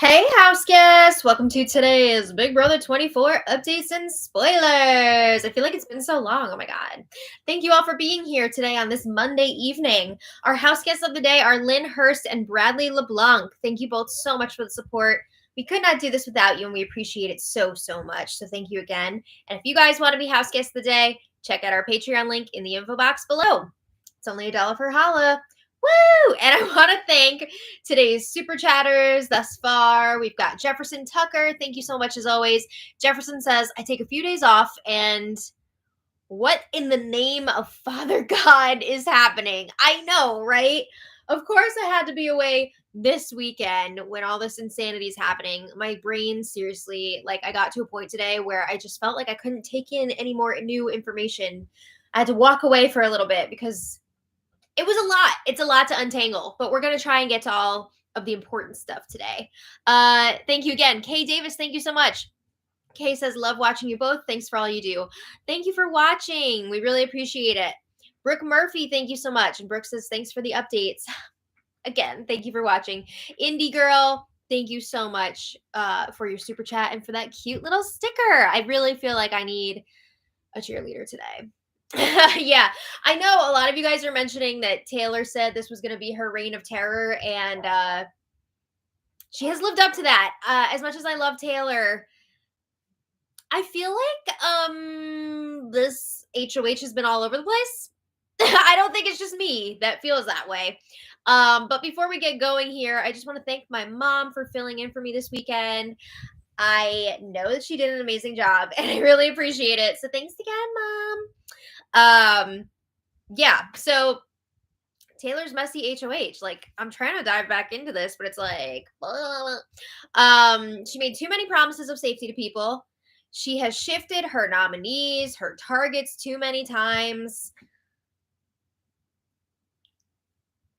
Hey, house guests! Welcome to today's Big Brother 24 updates and spoilers. I feel like it's been so long. Oh my God. Thank you all for being here today on this Monday evening. Our house guests of the day are Lynn Hurst and Bradley LeBlanc. Thank you both so much for the support. We could not do this without you, and we appreciate it so, so much. So thank you again. And if you guys want to be house guests of the day, check out our Patreon link in the info box below. It's only $1 for holla. Woo! And I want to thank today's super chatters thus far. We've got Jefferson Tucker. Thank you so much as always. Jefferson says, I take a few days off, and what in the name of Father God is happening? I know, right? Of course I had to be away this weekend when all this insanity is happening. My brain, seriously, like I got to a point today where I just felt like I couldn't take in any more new information. I had to walk away for a little bit because it was a lot. It's a lot to untangle, but we're going to try and get to all of the important stuff today. Thank you again. Kay Davis, thank you so much. Kay says, love watching you both. Thanks for all you do. Thank you for watching. We really appreciate it. Brooke Murphy, thank you so much. And Brooke says, thanks for the updates. Again, thank you for watching. Indie Girl, thank you so much for your super chat and for that cute little sticker. I really feel like I need a cheerleader today. Yeah, I know a lot of you guys are mentioning that Taylor said this was going to be her reign of terror, and she has lived up to that. As much as I love Taylor, I feel like this HOH has been all over the place. I don't think it's just me that feels that way. But before we get going here, I just want to thank my mom for filling in for me this weekend. I know that she did an amazing job, and I really appreciate it. So thanks again, Mom. Yeah, so Taylor's messy HOH. Like, I'm trying to dive back into this, but it's like, she made too many promises of safety to people. She has shifted her nominees, her targets too many times.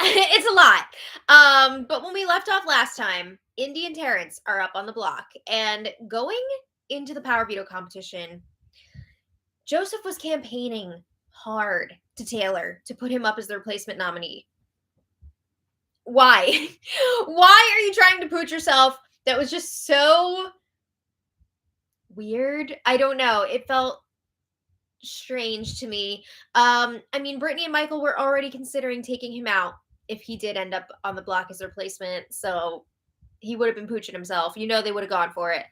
It's a lot. But when we left off last time, Indy and Terrence are up on the block, and going into the power veto competition, Joseph was campaigning hard to Taylor to put him up as the replacement nominee. Why? Why are you trying to put yourself? That was just so weird. I don't know. It felt strange to me. I mean, Brittany and Michael were already considering taking him out if he did end up on the block as a replacement. So he would have been pooching himself. You know, they would have gone for it.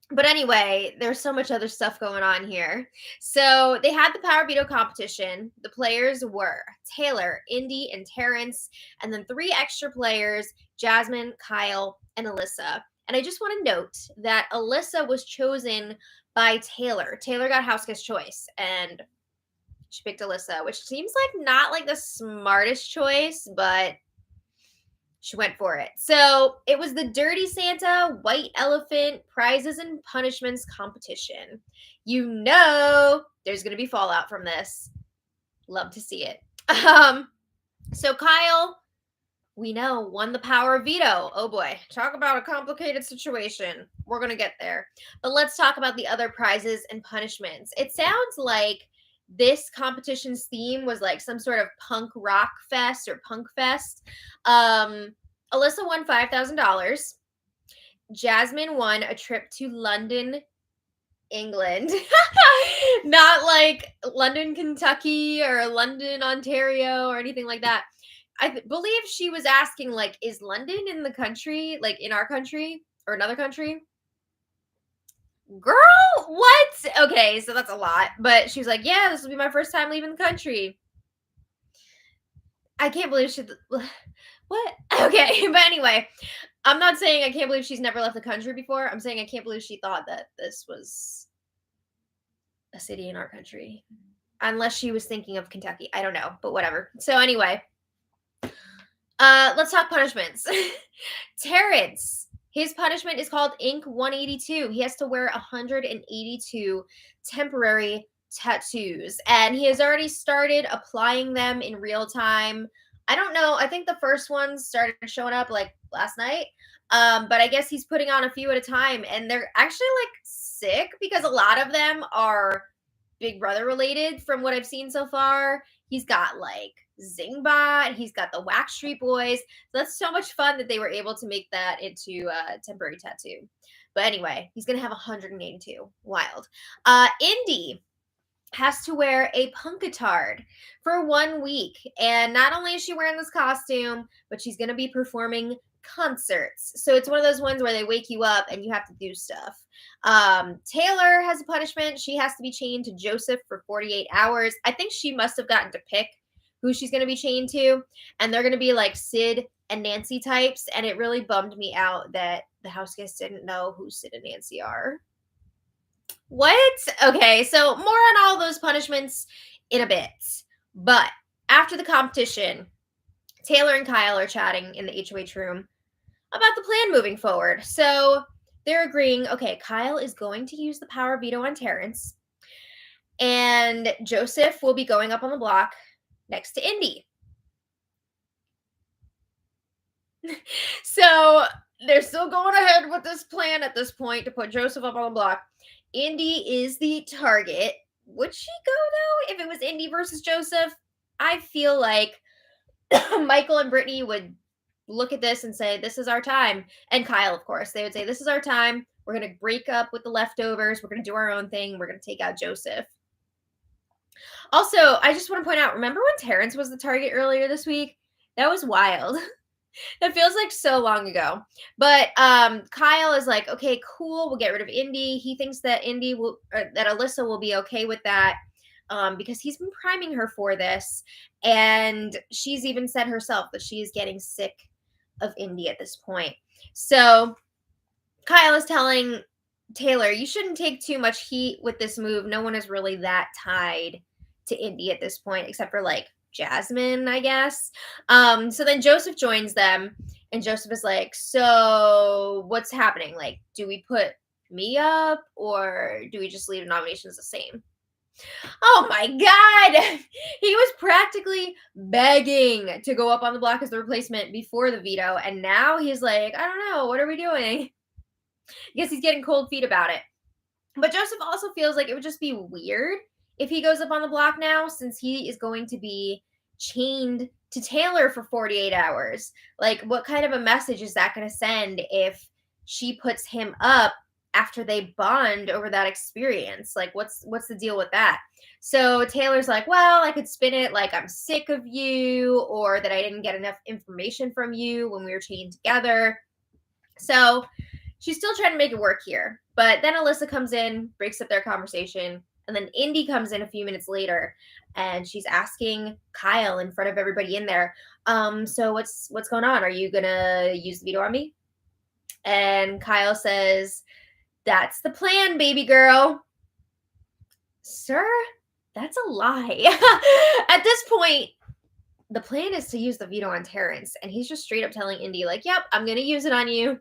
But anyway, there's so much other stuff going on here. So they had the power veto competition. The players were Taylor, Indy, and Terrence, and then 3 extra players, Jasmine, Kyle, and Alyssa. And I just want to note that Alyssa was chosen by Taylor. Taylor got house guest choice, and she picked Alyssa, which seems like not like the smartest choice, but she went for it. So it was the Dirty Santa White Elephant Prizes and Punishments competition. You know there's going to be fallout from this. Love to see it. So Kyle, we know, won the power veto. Oh boy, talk about a complicated situation. We're going to get there. But let's talk about the other prizes and punishments. It sounds like this competition's theme was like some sort of punk rock fest or punk fest. Alyssa won $5,000. Jasmine won a trip to London, England. Not like London, Kentucky or London, Ontario or anything like that. I believe she was asking, like, is London in the country, like in our country or another country? Girl, what? Okay, so that's a lot. But she was like, yeah, this will be my first time leaving the country. I can't believe she... What? Okay, but anyway, I'm not saying I can't believe she's never left the country before. I'm saying I can't believe she thought that this was a city in our country. Unless she was thinking of Kentucky. I don't know, but whatever. So anyway, let's talk punishments. Terrence, his punishment is called Ink 182. He has to wear 182 temporary tattoos, and he has already started applying them in real time. I don't know. I think the first ones started showing up like last night. But I guess he's putting on a few at a time, and they're actually like sick because a lot of them are Big Brother related from what I've seen so far. He's got like Zingbot. He's got the Wax Street Boys. So that's so much fun that they were able to make that into a temporary tattoo. But anyway, he's going to have 182. Wild. Indy has to wear a punkatard for 1 week. And not only is she wearing this costume, but she's going to be performing concerts. So it's one of those ones where they wake you up and you have to do stuff. Taylor has a punishment. She has to be chained to Joseph for 48 hours. I think she must have gotten to pick who she's going to be chained to. And they're going to be like Sid and Nancy types. And it really bummed me out that the house guests didn't know who Sid and Nancy are. What? Okay, so more on all those punishments in a bit. But after the competition, Taylor and Kyle are chatting in the HOH room about the plan moving forward. So they're agreeing, okay, Kyle is going to use the power veto on Terrence, and Joseph will be going up on the block next to Indy. So they're still going ahead with this plan at this point to put Joseph up on the block. Indy is the target. Would she go, though, if it was Indy versus Joseph? I feel like Michael and Brittany would look at this and say, this is our time. And Kyle, of course, they would say, this is our time. We're going to break up with the leftovers. We're going to do our own thing. We're going to take out Joseph. Also, I just want to point out, remember when Terrence was the target earlier this week? That was wild. That feels like so long ago. But Kyle is like, okay, cool. We'll get rid of Indy. He thinks that that Alyssa will be okay with that because he's been priming her for this. And she's even said herself that she is getting sick of Indy at this point. So Kyle is telling Taylor, you shouldn't take too much heat with this move. No one is really that tied to Indy at this point, except for like Jasmine, I guess. So then Joseph joins them, and Joseph is like, so what's happening? Like, do we put me up, or do we just leave the nominations the same? Oh my God. He was practically begging to go up on the block as the replacement before the veto, and now he's like, I don't know, what are we doing? I guess he's getting cold feet about it. But Joseph also feels like it would just be weird if he goes up on the block now, since he is going to be chained to Taylor for 48 hours. Like, what kind of a message is that going to send if she puts him up after they bond over that experience? Like, what's the deal with that? So Taylor's like, well, I could spin it like I'm sick of you, or that I didn't get enough information from you when we were chained together. So she's still trying to make it work here. But then Alyssa comes in, breaks up their conversation, and then Indy comes in a few minutes later, and she's asking Kyle in front of everybody in there, so what's going on? Are you gonna use the veto on me? And Kyle says, that's the plan, baby girl. Sir, that's a lie. At this point, the plan is to use the veto on Terrence, and he's just straight up telling Indy, like, yep, I'm gonna use it on you.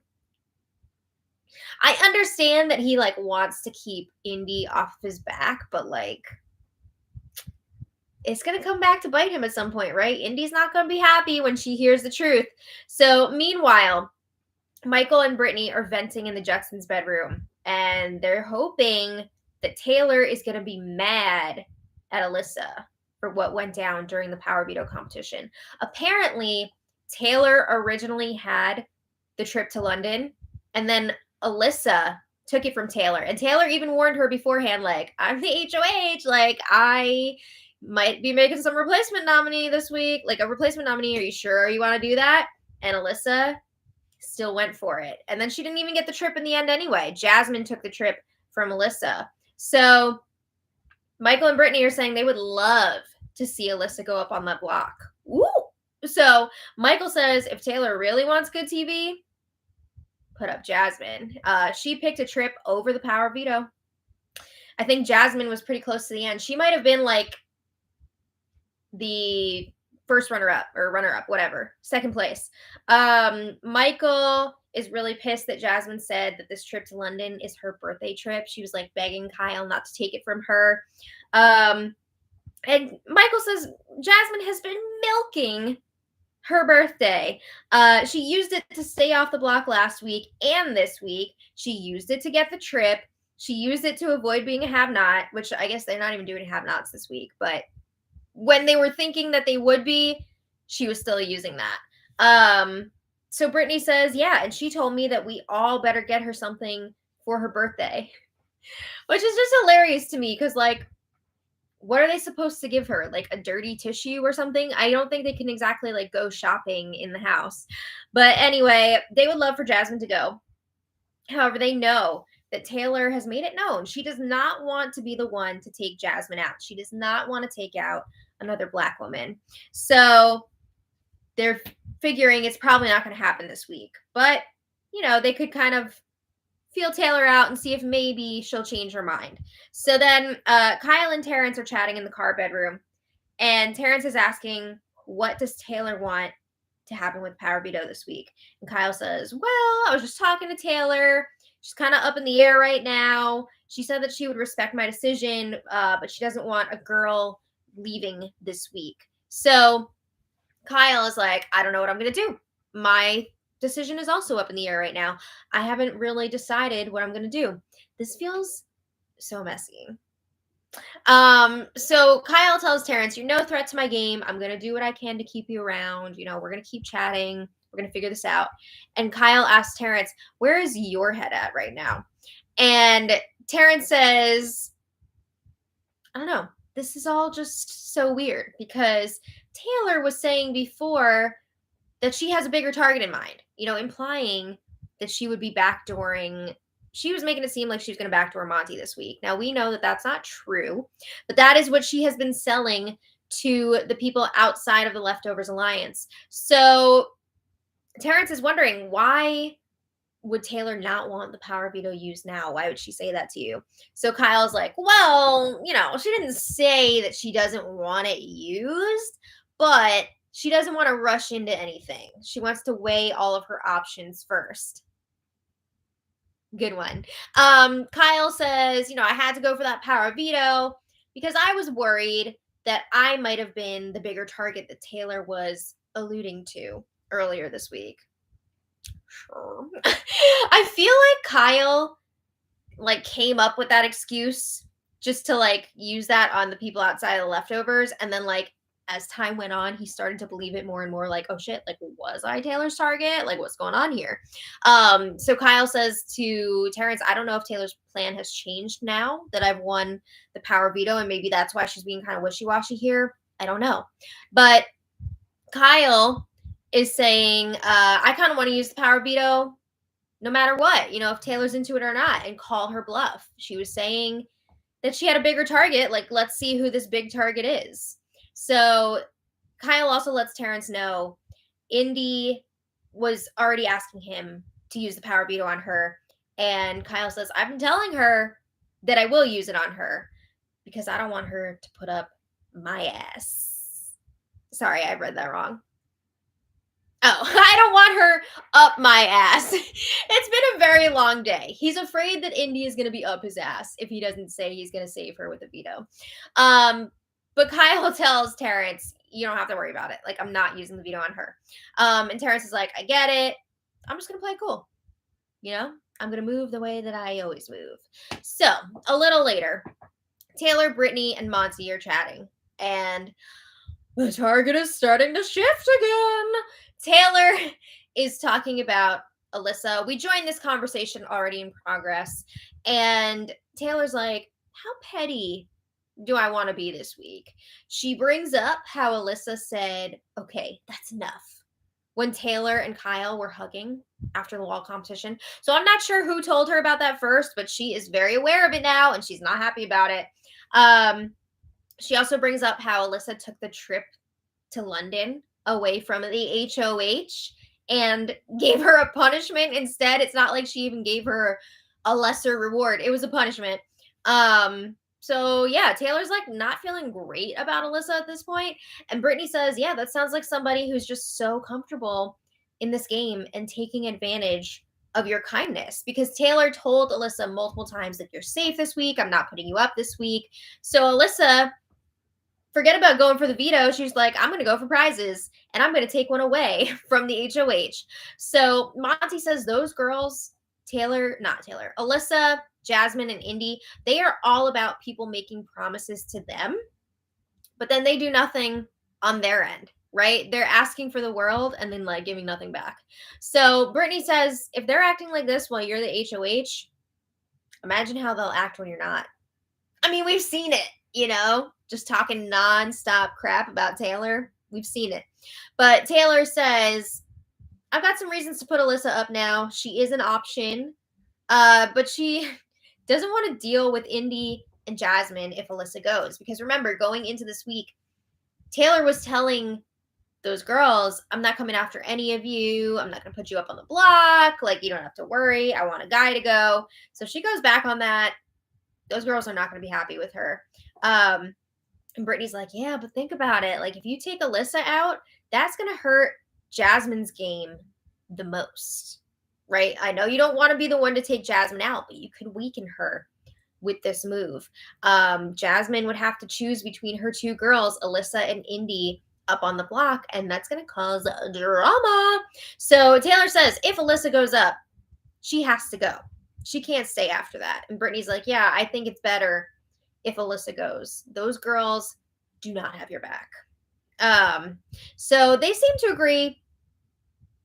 I understand that he like wants to keep Indy off his back, but like it's going to come back to bite him at some point, right? Indy's not going to be happy when she hears the truth. So meanwhile, Michael and Brittany are venting in the Judsons' bedroom, and they're hoping that Taylor is going to be mad at Alyssa for what went down during the power veto competition. Apparently, Taylor originally had the trip to London, and then Alyssa took it from Taylor. And Taylor even warned her beforehand, like, I'm the HOH. Like, I might be making some replacement nominee this week. Like, a replacement nominee. Are you sure you want to do that? And Alyssa still went for it. And then she didn't even get the trip in the end anyway. Jasmine took the trip from Alyssa. So Michael and Brittany are saying they would love to see Alyssa go up on that block. Woo! So Michael says if Taylor really wants good TV, put up Jasmine. She picked a trip over the power veto. I think Jasmine was pretty close to the end. She might have been like the first runner-up or runner-up, whatever, second place. Michael is really pissed that Jasmine said that this trip to London is her birthday trip. She was like begging Kyle not to take it from her. And Michael says Jasmine has been milking her birthday. She used it to stay off the block last week and this week. She used it to get the trip. She used it to avoid being a have-not, which I guess they're not even doing have-nots this week, but when they were thinking that they would be, she was still using that. So Brittany says, yeah, and she told me that we all better get her something for her birthday, which is just hilarious to me because, like, what are they supposed to give her? Like a dirty tissue or something? I don't think they can exactly like go shopping in the house. But anyway, they would love for Jasmine to go. However, they know that Taylor has made it known she does not want to be the one to take Jasmine out. She does not want to take out another Black woman. So they're figuring it's probably not going to happen this week. But, you know, they could kind of feel Taylor out and see if maybe she'll change her mind. So then Kyle and Terrence are chatting in the car bedroom, and Terrence is asking, what does Taylor want to happen with Power Veto this week? And Kyle says, well, I was just talking to Taylor. She's kind of up in the air right now. She said that she would respect my decision, but she doesn't want a girl leaving this week. So Kyle is like, I don't know what I'm going to do. My decision is also up in the air right now. I haven't really decided what I'm going to do. This feels so messy. So Kyle tells Terrence, you're no threat to my game. I'm going to do what I can to keep you around. You know, we're going to keep chatting. We're going to figure this out. And Kyle asks Terrence, where is your head at right now? And Terrence says, I don't know. This is all just so weird because Taylor was saying before that she has a bigger target in mind, you know, implying that she would be backdooring. She was making it seem like she was going to backdoor Monty this week. Now, we know that that's not true, but that is what she has been selling to the people outside of the Leftovers Alliance. So Terrence is wondering, why would Taylor not want the power veto used now? Why would she say that to you? So Kyle's like, well, you know, she didn't say that she doesn't want it used, but she doesn't want to rush into anything. She wants to weigh all of her options first. Good one. Kyle says, you know, I had to go for that power veto because I was worried that I might have been the bigger target that Taylor was alluding to earlier this week. Sure. I feel like Kyle like came up with that excuse just to like use that on the people outside of the Leftovers, and then like as time went on, he started to believe it more and more, like, oh shit, like, was I Taylor's target? Like, what's going on here? So Kyle says to Terrence, I don't know if Taylor's plan has changed now that I've won the power veto, and maybe that's why she's being kind of wishy-washy here. I don't know. But Kyle is saying, I kind of want to use the power veto no matter what, you know, if Taylor's into it or not, and call her bluff. She was saying that she had a bigger target. Like, let's see who this big target is. So Kyle also lets Terrence know Indy was already asking him to use the power veto on her. And Kyle says, I've been telling her that I will use it on her because I don't want her to put up my ass. Sorry, I read that wrong. Oh, I don't want her up my ass. It's been a very long day. He's afraid that Indy is going to be up his ass if he doesn't say he's going to save her with a veto. But Kyle tells Terrence, you don't have to worry about it. Like, I'm not using the veto on her. And Terrence is like, I get it. I'm just going to play cool. You know, I'm going to move the way that I always move. So a little later, Taylor, Brittany, and Monty are chatting. And the target is starting to shift again. Taylor is talking about Alyssa. We joined this conversation already in progress. And Taylor's like, how petty do I want to be this week? She brings up how Alyssa said, okay, that's enough, when Taylor and Kyle were hugging after the wall competition. So I'm not sure who told her about that first, but she is very aware of it now, and she's not happy about it. She also brings up how Alyssa took the trip to London away from the HOH and gave her a punishment instead. It's not like she even gave her a lesser reward. It was a punishment. So yeah, Taylor's like not feeling great about Alyssa at this point. And Brittany says, yeah, that sounds like somebody who's just so comfortable in this game and taking advantage of your kindness, because Taylor told Alyssa multiple times that you're safe this week. I'm not putting you up this week. So Alyssa, forget about going for the veto. She's like, I'm going to go for prizes, and I'm going to take one away from the HOH. So Monty says those girls, Alyssa, Jasmine, and Indy, they are all about people making promises to them but then they do nothing on their end, right? They're asking for the world and then like giving nothing back. So Brittany says, if they're acting like this while you're the HOH, imagine how they'll act when you're not. I mean, we've seen it, just talking nonstop crap about Taylor. We've seen it. But Taylor says, I've got some reasons to put Alyssa up now. She is an option. But she doesn't want to deal with Indy and Jasmine if Alyssa goes. Because remember, going into this week, Taylor was telling those girls, I'm not coming after any of you. I'm not going to put you up on the block. Like, you don't have to worry. I want a guy to go. So she goes back on that. Those girls are not going to be happy with her. And Brittany's like, yeah, but think about it. Like, if you take Alyssa out, that's going to hurt Jasmine's game the most, right? I know you don't want to be the one to take Jasmine out, but you could weaken her with this move. Jasmine would have to choose between her two girls, Alyssa and Indy, up on the block, and that's going to cause drama. So Taylor says, if Alyssa goes up, she has to go. She can't stay after that. And Brittany's like, yeah, I think it's better if Alyssa goes. Those girls do not have your back. So they seem to agree.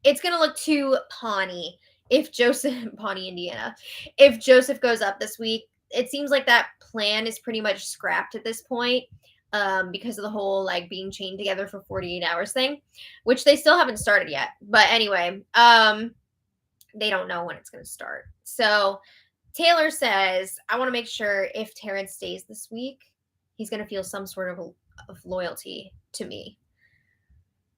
It's going to look too Pawnee if Joseph, Pawnee, Indiana, if Joseph goes up this week. It seems like that plan is pretty much scrapped at this point because of the whole like being chained together for 48 hours thing, which they still haven't started yet. But anyway, they don't know when it's going to start. So Taylor says, I want to make sure if Terrence stays this week, he's going to feel some sort of loyalty to me.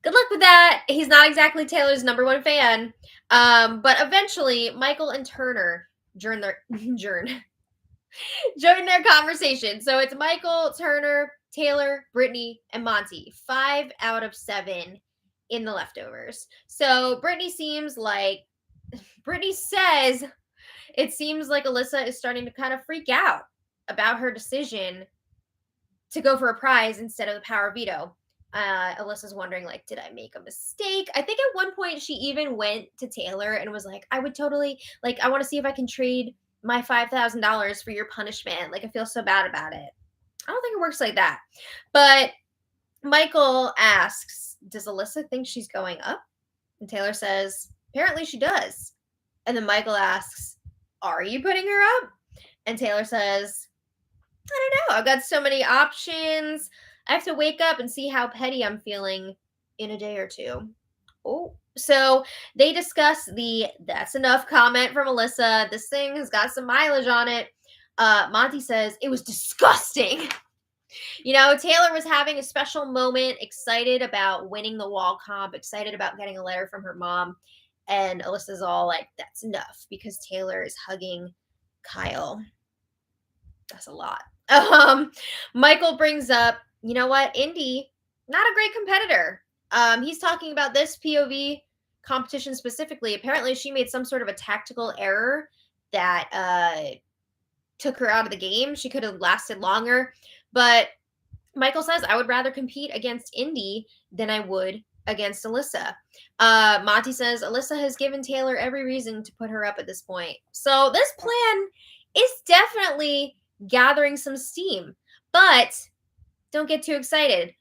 Good luck with that. He's not exactly Taylor's number one fan. But eventually, Michael and Turner join their conversation. So it's Michael, Turner, Taylor, Brittany, and Monty. 5 out of 7 in the leftovers. So Brittany says it seems like Alyssa is starting to kind of freak out about her decision to go for a prize instead of the power veto. Alyssa's wondering, like, did I make a mistake? I think at one point she even went to Taylor and was like, I would totally, like, I want to see if I can trade my $5,000 for your punishment. Like, I feel so bad about it. I don't think it works like that. But Michael asks, does Alyssa think she's going up? And Taylor says, apparently she does. And then Michael asks, are you putting her up? And Taylor says, I don't know. I've got so many options. I have to wake up and see how petty I'm feeling in a day or two. Oh, so they discuss the that's enough comment from Alyssa. This thing has got some mileage on it. Monty says it was disgusting. Taylor was having a special moment, excited about winning the wall comp, excited about getting a letter from her mom. And Alyssa's all like, that's enough because Taylor is hugging Kyle. That's a lot. Michael brings up, you know what? Indy, not a great competitor. He's talking about this POV competition specifically. Apparently, she made some sort of a tactical error that took her out of the game. She could have lasted longer. But Michael says, I would rather compete against Indy than I would against Alyssa. Monty says, Alyssa has given Taylor every reason to put her up at this point. So this plan is definitely gathering some steam. But don't get too excited.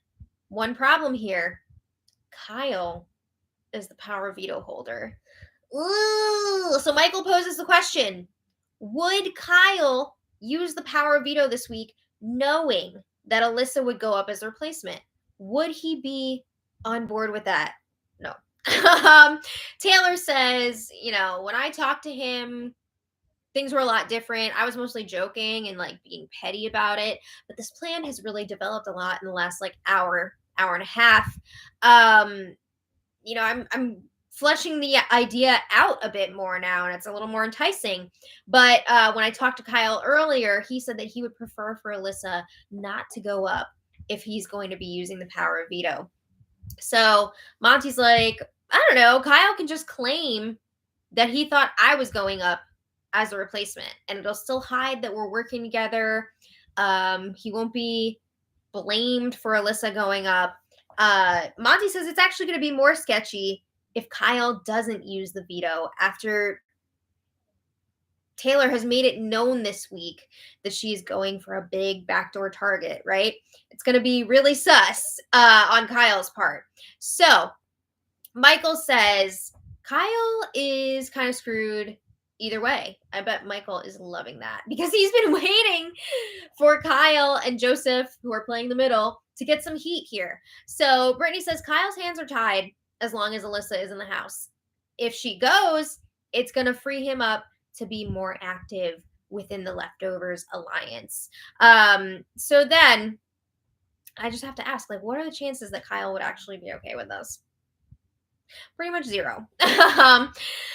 One problem here. Kyle is the power veto holder. Ooh. So Michael poses the question, would Kyle use the power veto this week knowing that Alyssa would go up as a replacement? Would he be on board with that? No. Taylor says, when I talked to him, things were a lot different. I was mostly joking and like being petty about it, but this plan has really developed a lot in the last like hour and a half. I'm fleshing the idea out a bit more now, and it's a little more enticing. But when I talked to Kyle earlier, he said that he would prefer for Alyssa not to go up if he's going to be using the power of veto. So Monty's like, I don't know, Kyle can just claim that he thought I was going up as a replacement, and it'll still hide that we're working together. He won't be blamed for Alyssa going up. Monty says it's actually going to be more sketchy if Kyle doesn't use the veto after Taylor has made it known this week that she's going for a big backdoor target, right? It's going to be really sus on Kyle's part. So Michael says Kyle is kind of screwed either way. I bet Michael is loving that because he's been waiting for Kyle and Joseph, who are playing the middle, to get some heat here. So Brittany says Kyle's hands are tied as long as Alyssa is in the house. If she goes, it's going to free him up to be more active within the Leftovers alliance. So then I just have to ask, like, what are the chances that Kyle would actually be okay with this? Pretty much zero.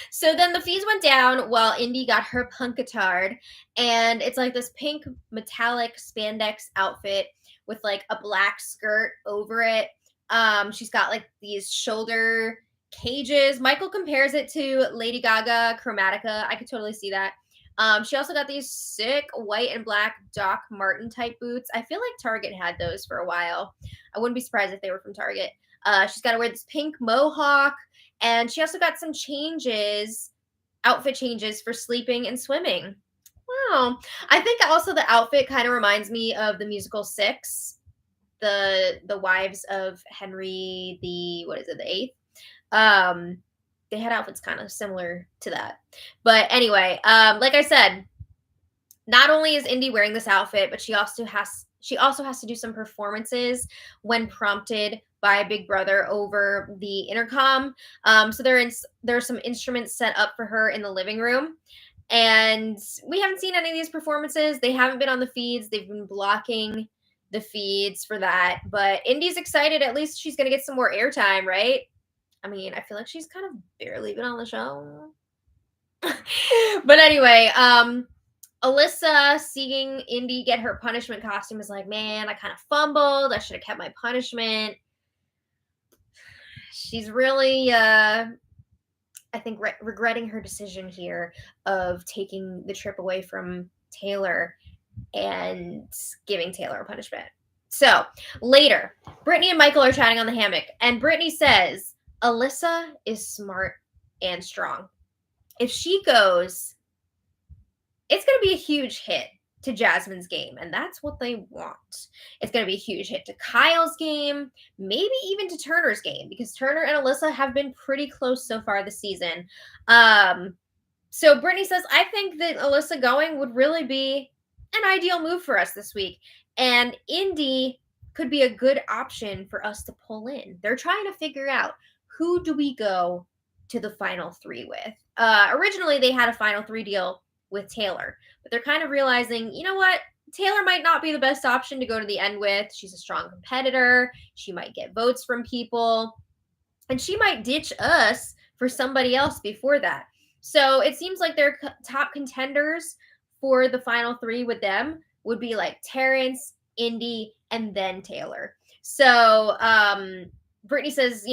So then the fees went down while Indy got her punkatard, and it's like this pink metallic spandex outfit with like a black skirt over it. She's got like these shoulder cages. Michael compares it to Lady Gaga Chromatica. I could totally see that. She also got these sick white and black Doc Martin type boots. I feel like Target had those for a while. I wouldn't be surprised if they were from Target. She's got to wear this pink mohawk, and she also got some outfit changes for sleeping and swimming. Wow. I think also the outfit kind of reminds me of the musical Six, the wives of Henry the Eighth. They had outfits kind of similar to that. But anyway, like I said, not only is Indy wearing this outfit, but she also has to do some performances when prompted by Big Brother over the intercom. So there are some instruments set up for her in the living room. And we haven't seen any of these performances. They haven't been on the feeds. They've been blocking the feeds for that. But Indy's excited. At least she's going to get some more airtime, right? I mean, I feel like she's kind of barely been on the show. But anyway, Alyssa seeing Indy get her punishment costume is like, man, I kind of fumbled. I should have kept my punishment. She's really, I think, regretting her decision here of taking the trip away from Taylor and giving Taylor a punishment. So later, Brittany and Michael are chatting on the hammock, and Brittany says, Alyssa is smart and strong. If she goes, it's going to be a huge hit to Jasmine's game, and that's what they want. It's going to be a huge hit to Kyle's game, maybe even to Turner's game, because Turner and Alyssa have been pretty close so far this season. So Brittany says, I think that Alyssa going would really be an ideal move for us this week, and Indy could be a good option for us to pull in. They're trying to figure out, who do we go to the final three with? Originally, they had a final three deal with Taylor, but they're kind of realizing, you know what? Taylor might not be the best option to go to the end with. She's a strong competitor. She might get votes from people, and she might ditch us for somebody else before that. So it seems like their top contenders for the final three with them would be like Terrence, Indy, and then Taylor. So Brittany says,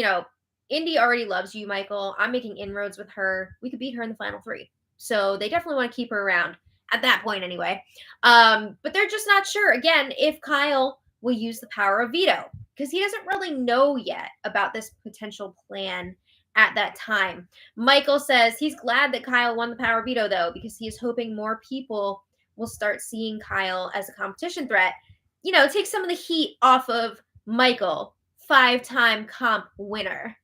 Indy already loves you, Michael. I'm making inroads with her. We could beat her in the final three. So they definitely want to keep her around at that point anyway. But they're just not sure, again, if Kyle will use the power of veto, because he doesn't really know yet about this potential plan at that time. Michael says he's glad that Kyle won the power of veto, though, because he is hoping more people will start seeing Kyle as a competition threat. Take some of the heat off of Michael, 5-time comp winner.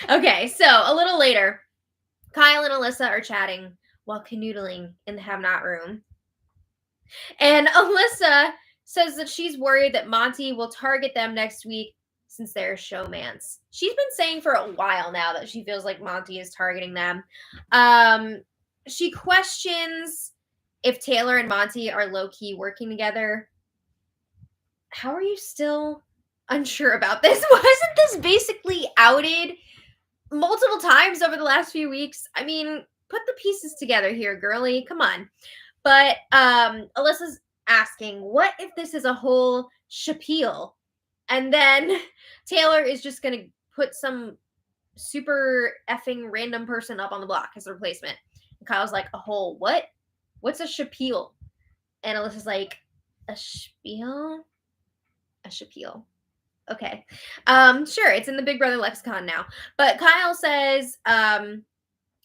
Okay, so a little later, Kyle and Alyssa are chatting while canoodling in the have-not room. And Alyssa says that she's worried that Monty will target them next week since they're showmans. She's been saying for a while now that she feels like Monty is targeting them. She questions if Taylor and Monty are low-key working together. How are you still unsure about this? Wasn't this basically outed multiple times over the last few weeks? I mean, put the pieces together here, girly. Come on. But Alyssa's asking, what if this is a whole shapiel? And then Taylor is just going to put some super effing random person up on the block as a replacement. And Kyle's like, a whole what? What's a shapiel? And Alyssa's like, a spiel? A shapiel. Okay. Sure, it's in the Big Brother lexicon now. But Kyle says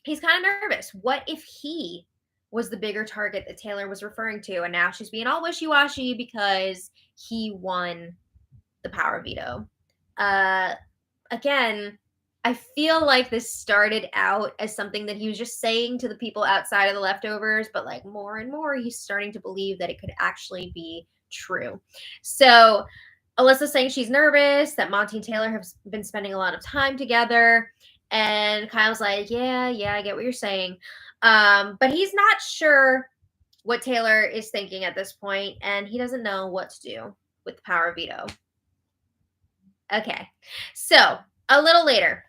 he's kind of nervous. What if he was the bigger target that Taylor was referring to, and now she's being all wishy-washy because he won the power veto? Again, I feel like this started out as something that he was just saying to the people outside of the leftovers, but like more and more, he's starting to believe that it could actually be true. So Alyssa's saying she's nervous, that Monty and Taylor have been spending a lot of time together. And Kyle's like, yeah, I get what you're saying. But he's not sure what Taylor is thinking at this point, and he doesn't know what to do with the power veto. Okay, so a little later,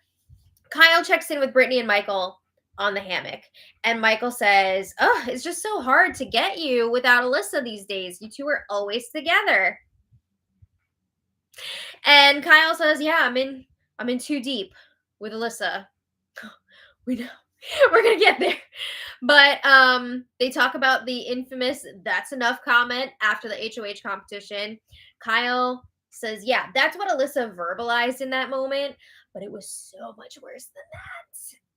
Kyle checks in with Brittany and Michael on the hammock, and Michael says, "Oh, it's just so hard to get you without Alyssa these days. You two are always together." And Kyle says, "Yeah, I'm in too deep with Alyssa." We know we're gonna get there. But they talk about the infamous "that's enough" comment after the HOH competition. Kyle says, yeah, that's what Alyssa verbalized in that moment, but it was so much worse than that.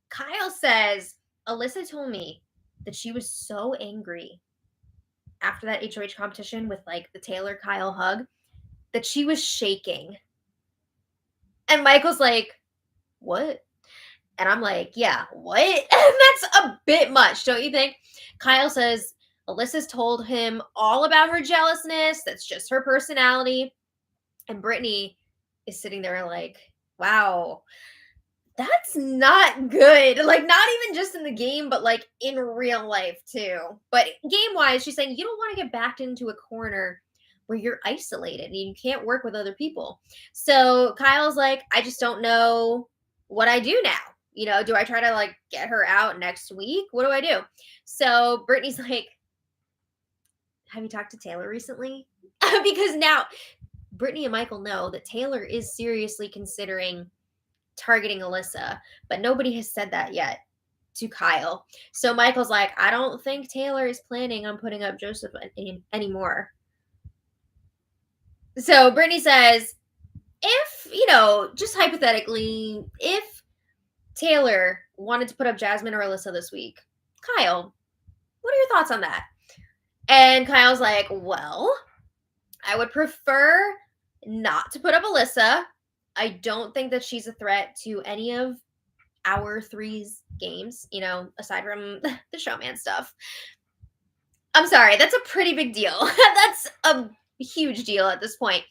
Kyle says, Alyssa told me that she was so angry after that HOH competition with like the Taylor Kyle hug that she was shaking. And Michael's like, what? And I'm like, yeah, what? That's a bit much, don't you think? Kyle says Alyssa's told him all about her jealousness. That's just her personality. And Brittany is sitting there like, wow, that's not good. Like, not even just in the game, but like in real life too. But game-wise, she's saying you don't want to get backed into a corner where you're isolated and you can't work with other people. So Kyle's like, I just don't know what I do now. You know, do I try to like get her out next week? What do I do? So Brittany's like, have you talked to Taylor recently? Because now Brittany and Michael know that Taylor is seriously considering targeting Alyssa, but nobody has said that yet to Kyle. So Michael's like, I don't think Taylor is planning on putting up Joseph anymore. So Brittany says, if, you know, just hypothetically, if Taylor wanted to put up Jasmine or Alyssa this week, Kyle, what are your thoughts on that? And Kyle's like, well, I would prefer not to put up Alyssa. I don't think that she's a threat to any of our three's games, you know, aside from the showman stuff. I'm sorry, that's a pretty big deal. That's a huge deal at this point.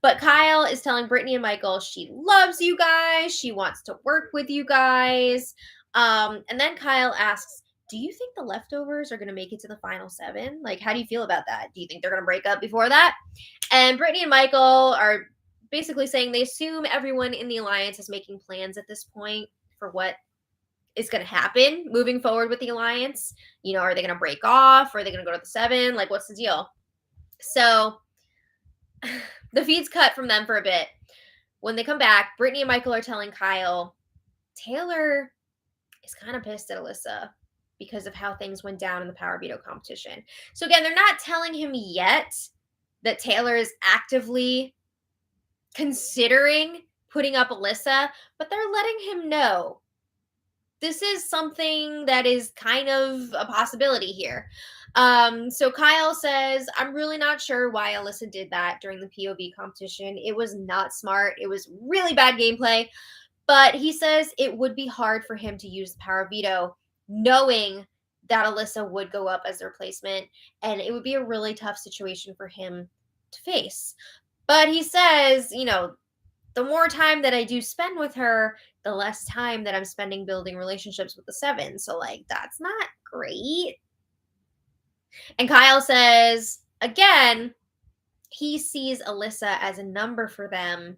But Kyle is telling Brittany and Michael she loves you guys. She wants to work with you guys. And then Kyle asks, do you think the leftovers are going to make it to the final 7? Like, how do you feel about that? Do you think they're going to break up before that? And Brittany and Michael are basically saying they assume everyone in the alliance is making plans at this point for what is going to happen moving forward with the alliance. You know, are they going to break off? Are they going to go to the 7? Like, what's the deal? So the feed's cut from them for a bit. When they come back, Brittany and Michael are telling Kyle, Taylor is kind of pissed at Alyssa because of how things went down in the power veto competition. So again, they're not telling him yet that Taylor is actively considering putting up Alyssa, but they're letting him know this is something that is kind of a possibility here. So Kyle says, I'm really not sure why Alyssa did that during the POV competition. It was not smart. It was really bad gameplay. But he says it would be hard for him to use the power veto knowing that Alyssa would go up as the replacement, and it would be a really tough situation for him to face. But he says, you know, the more time that I do spend with her, the less time that I'm spending building relationships with the 7. So, like, that's not great. And Kyle says, again, he sees Alyssa as a number for them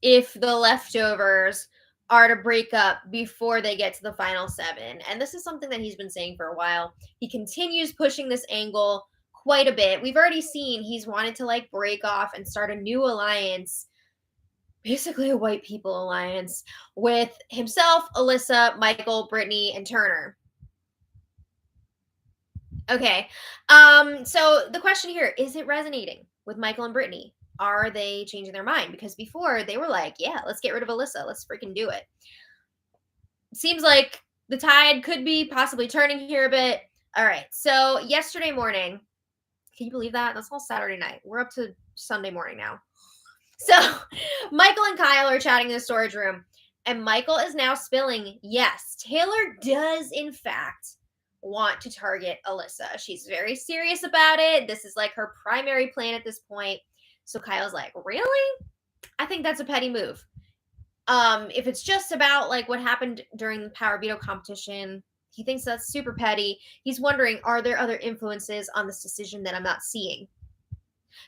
if the leftovers are to break up before they get to the final 7. And this is something that he's been saying for a while. He continues pushing this angle quite a bit. We've already seen he's wanted to like break off and start a new alliance, basically a white people alliance with himself, Alyssa, Michael, Brittany, and Turner. Okay. So the question here, is it resonating with Michael and Brittany? Are they changing their mind? Because before they were like, yeah, let's get rid of Alyssa. Let's freaking do it. Seems like the tide could be possibly turning here a bit. All right. So yesterday morning, can you believe that? That's all Saturday night. We're up to Sunday morning now. So Michael and Kyle are chatting in the storage room, and Michael is now spilling, yes, Taylor does in fact want to target Alyssa. She's very serious about it. This is like her primary plan at this point. So Kyle's like, really? I think that's a petty move. If it's just about like what happened during the power veto competition, he thinks that's super petty. He's wondering, are there other influences on this decision that I'm not seeing?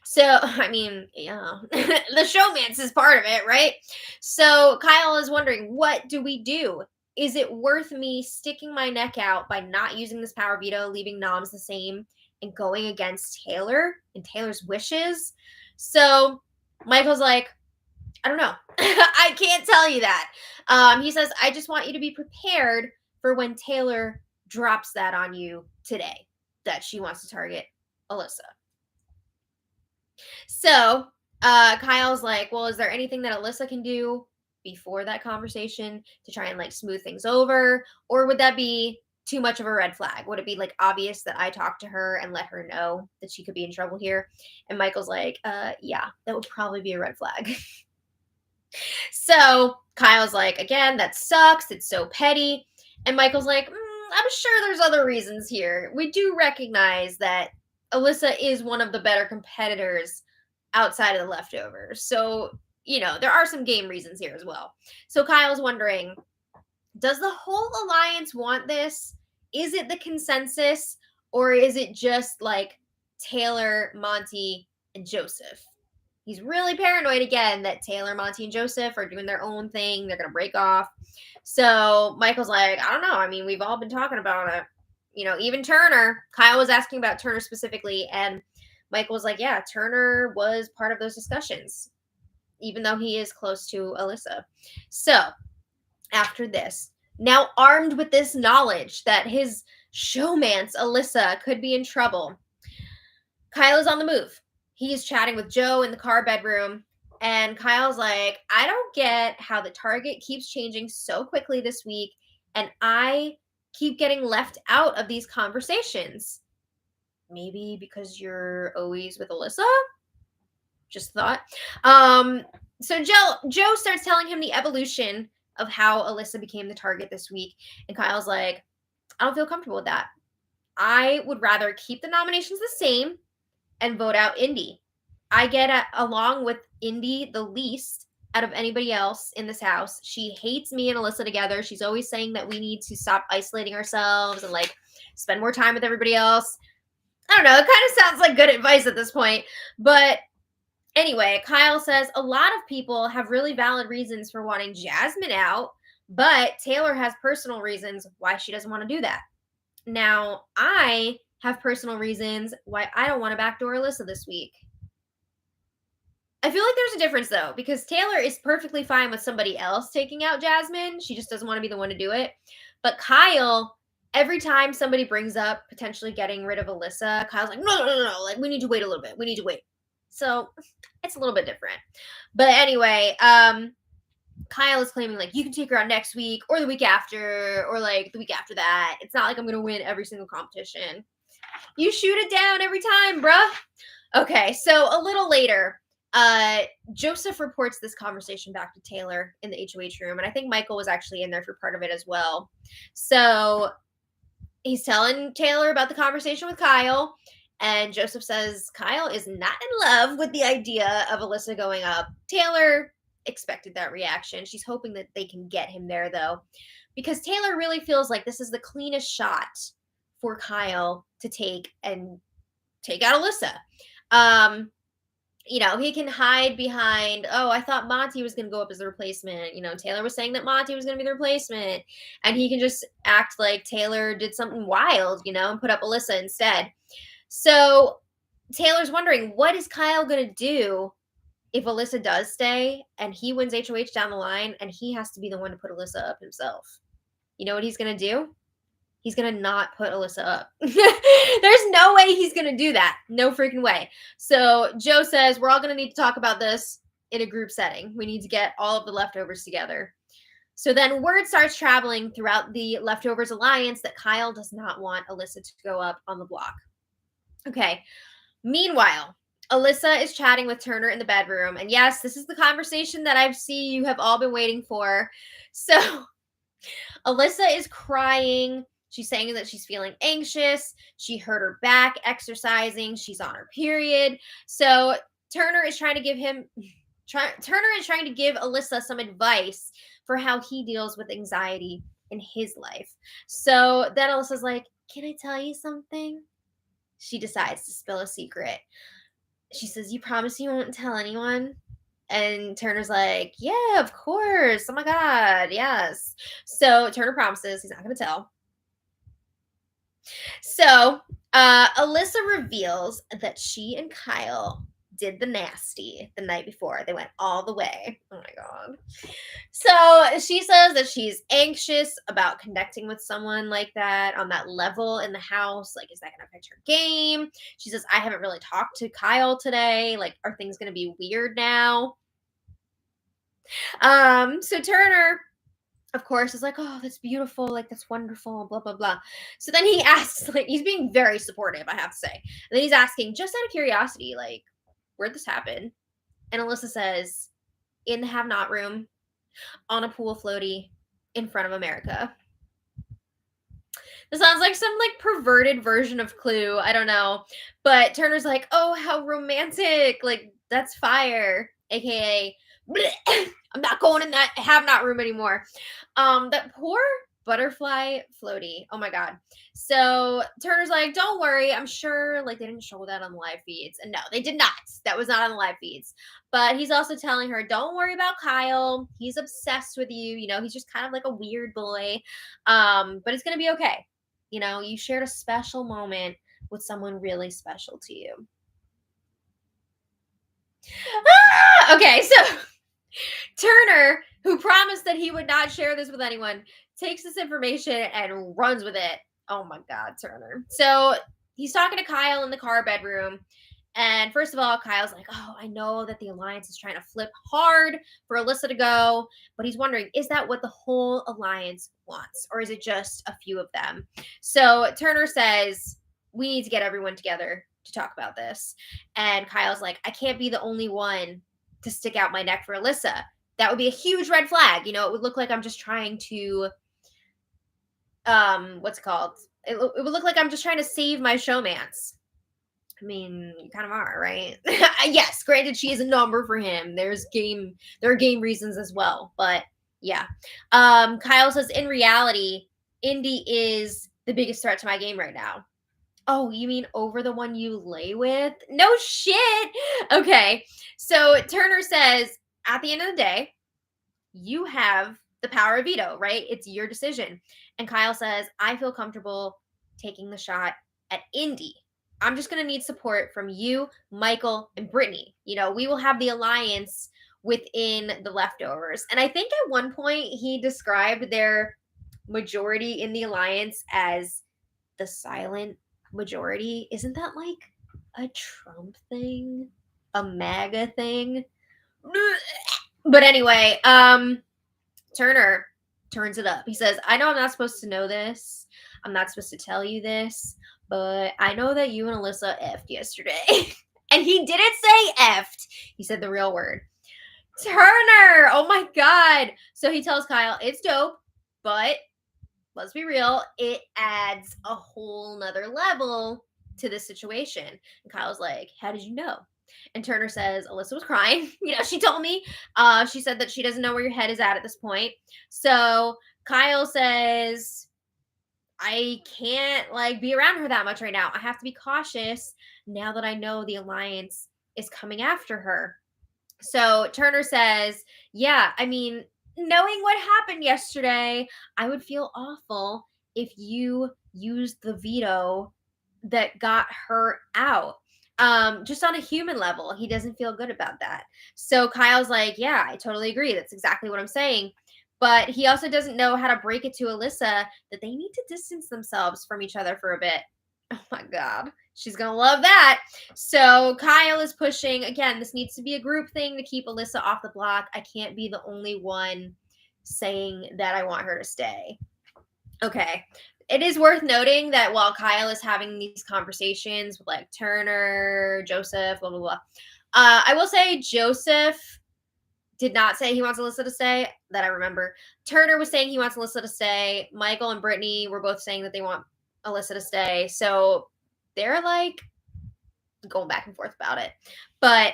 So, I mean, yeah, the showmance is part of it, right? So Kyle is wondering, what do we do? Is it worth me sticking my neck out by not using this power veto, leaving noms the same, and going against Taylor and Taylor's wishes? So Michael's like, I don't know. I can't tell you that. He says, I just want you to be prepared for when Taylor drops that on you today, that she wants to target Alyssa. So Kyle's like, well, is there anything that Alyssa can do before that conversation to try and like smooth things over? Or would that be too much of a red flag? Would it be like obvious that I talk to her and let her know that she could be in trouble here? And Michael's like, yeah, that would probably be a red flag. So Kyle's like, again, that sucks. It's so petty. And Michael's like, I'm sure there's other reasons here. We do recognize that Alyssa is one of the better competitors outside of the leftovers. So, you know, there are some game reasons here as well. So Kyle's wondering, does the whole alliance want this? Is it the consensus? Or is it just like Taylor, Monty, and Joseph? He's really paranoid again that Taylor, Monty, and Joseph are doing their own thing. They're going to break off. So Michael's like, I don't know. I mean, we've all been talking about it. You know, even Turner. Kyle was asking about Turner specifically. And Michael was like, yeah, Turner was part of those discussions, even though he is close to Alyssa. So after this, now armed with this knowledge that his showmance, Alyssa, could be in trouble, Kyle is on the move. He's chatting with Joe in the car bedroom, and Kyle's like, I don't get how the target keeps changing so quickly this week, and I keep getting left out of these conversations. Maybe because you're always with Alyssa? Just thought. So Joe starts telling him the evolution of how Alyssa became the target this week, and Kyle's like, I don't feel comfortable with that. I would rather keep the nominations the same and vote out Indy. I get along with Indy the least out of anybody else in this house. She hates me and Alyssa together. She's always saying that we need to stop isolating ourselves and like spend more time with everybody else. I don't know. It kind of sounds like good advice at this point. But anyway, Kyle says a lot of people have really valid reasons for wanting Jasmine out, but Taylor has personal reasons why she doesn't want to do that. Now, I have personal reasons why I don't want to backdoor Alyssa this week. I feel like there's a difference though, because Taylor is perfectly fine with somebody else taking out Jasmine. She just doesn't want to be the one to do it. But Kyle, every time somebody brings up potentially getting rid of Alyssa, Kyle's like, no. Like, we need to wait a little bit. We need to wait. So it's a little bit different. But anyway, Kyle is claiming like you can take her out next week or the week after or like the week after that. It's not like I'm going to win every single competition. You shoot it down every time, bruh. Okay, so a little later, Joseph reports this conversation back to Taylor in the HOH room, and I think Michael was actually in there for part of it as well. So he's telling Taylor about the conversation with Kyle, and Joseph says Kyle is not in love with the idea of Alyssa going up. Taylor expected that reaction. She's hoping that they can get him there, though, because Taylor really feels like this is the cleanest shot for Kyle to take out Alyssa. You know, he can hide behind, oh, I thought Monty was going to go up as the replacement. You know, Taylor was saying that Monty was going to be the replacement. And he can just act like Taylor did something wild, you know, and put up Alyssa instead. So Taylor's wondering, what is Kyle going to do if Alyssa does stay and he wins HOH down the line and he has to be the one to put Alyssa up himself? You know what he's going to do? He's going to not put Alyssa up. There's no way he's going to do that. No freaking way. So Joe says, we're all going to need to talk about this in a group setting. We need to get all of the leftovers together. So then word starts traveling throughout the Leftovers alliance that Kyle does not want Alyssa to go up on the block. Okay. Meanwhile, Alyssa is chatting with Turner in the bedroom. And yes, this is the conversation that I see you have all been waiting for. So Alyssa is crying. She's saying that she's feeling anxious. She hurt her back exercising. She's on her period. So Turner is trying to give Alyssa some advice for how he deals with anxiety in his life. So then Alyssa's like, "Can I tell you something?" She decides to spill a secret. She says, "You promise you won't tell anyone?" And Turner's like, "Yeah, of course. Oh my God, yes." So Turner promises he's not going to tell. So Alyssa reveals that she and Kyle did the nasty the night before. They went all the way. Oh my God. So she says that she's anxious about connecting with someone like that on that level in the house. Like, is that going to affect her game? She says, "I haven't really talked to Kyle today. Like, are things going to be weird now?" So Turner, of course, is like, "Oh, that's beautiful. Like, that's wonderful, blah, blah, blah." So then he asks, like, he's being very supportive, I have to say. And then he's asking, just out of curiosity, like, where'd this happen? And Alyssa says, "In the have not room, on a pool floaty, in front of America." This sounds like some like perverted version of Clue. I don't know. But Turner's like, "Oh, how romantic. Like, that's fire." AKA, I'm not going in that have not room anymore. That poor butterfly floaty. Oh my God. So Turner's like, "Don't worry. I'm sure like they didn't show that on the live feeds." And no, they did not. That was not on the live feeds. But he's also telling her, "Don't worry about Kyle. He's obsessed with you. You know, he's just kind of like a weird boy. But it's gonna be okay. You know, you shared a special moment with someone really special to you." Okay, so Turner, who promised that he would not share this with anyone, takes this information and runs with it. Oh my God, Turner. So he's talking to Kyle in the car bedroom. And first of all, Kyle's like, "Oh, I know that the Alliance is trying to flip hard for Alyssa to go." But he's wondering, is that what the whole Alliance wants? Or is it just a few of them? So Turner says, "We need to get everyone together to talk about this." And Kyle's like, "I can't be the only one to stick out my neck for Alyssa. That would be a huge red flag. You know, it would look like I'm just trying to, what's it called? It would look like I'm just trying to save my showmance." I mean, you kind of are, right? Yes, granted, she is a number for him. There are game reasons as well, but yeah. Kyle says, "In reality, Indy is the biggest threat to my game right now." "Oh, you mean over the one you lay with?" No shit. Okay. So Turner says, "At the end of the day, you have the power of veto, right? It's your decision." And Kyle says, "I feel comfortable taking the shot at Indy. I'm just going to need support from you, Michael, and Brittany. You know, we will have the alliance within the Leftovers." And I think at one point he described their majority in the alliance as the silent majority. Isn't that like a Trump thing? A MAGA thing? But anyway, Turner turns it up. He says, "I know I'm not supposed to know this. I'm not supposed to tell you this, but I know that you and Alyssa effed yesterday." And he didn't say effed. He said the real word. Turner! Oh my God. So he tells Kyle, "It's dope, but let's be real, it adds a whole nother level to this situation." And Kyle's like, "How did you know?" And Turner says, "Alyssa was crying. You know, she told me. She said that she doesn't know where your head is at this point." So Kyle says, "I can't like be around her that much right now. I have to be cautious now that I know the Alliance is coming after her." So Turner says, "Yeah, I mean, knowing what happened yesterday, I would feel awful if you used the veto that got her out." Just on a human level, he doesn't feel good about that. So Kyle's like, "Yeah, I totally agree. That's exactly what I'm saying." But he also doesn't know how to break it to Alyssa that they need to distance themselves from each other for a bit. Oh my God. She's going to love that. So Kyle is pushing. Again, this needs to be a group thing to keep Alyssa off the block. I can't be the only one saying that I want her to stay. Okay. It is worth noting that while Kyle is having these conversations with like Turner, Joseph, blah, blah, blah, I will say Joseph did not say he wants Alyssa to stay, that I remember. Turner was saying he wants Alyssa to stay. Michael and Brittany were both saying that they want Alyssa to stay. So they're like going back and forth about it. But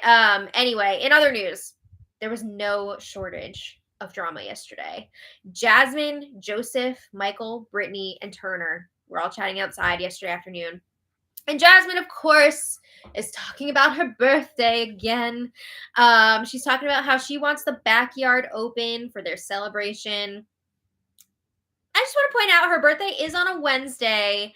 anyway, in other news, there was no shortage of drama yesterday. Jasmine, Joseph, Michael, Brittany, and Turner were all chatting outside yesterday afternoon. And Jasmine, of course, is talking about her birthday again. She's talking about how she wants the backyard open for their celebration. I just want to point out her birthday is on a Wednesday.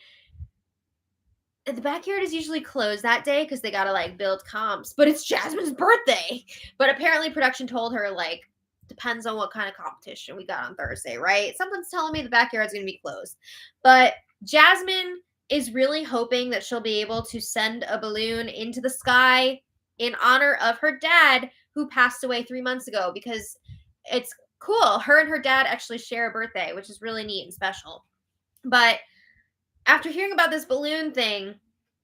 The backyard is usually closed that day because they gotta like build comps, but it's Jasmine's birthday. But apparently production told her like depends on what kind of competition we got on Thursday, right? Something's telling me the backyard's gonna be closed. But Jasmine is really hoping that she'll be able to send a balloon into the sky in honor of her dad who passed away 3 months ago, because it's cool. Her and her dad actually share a birthday, which is really neat and special. But after hearing about this balloon thing,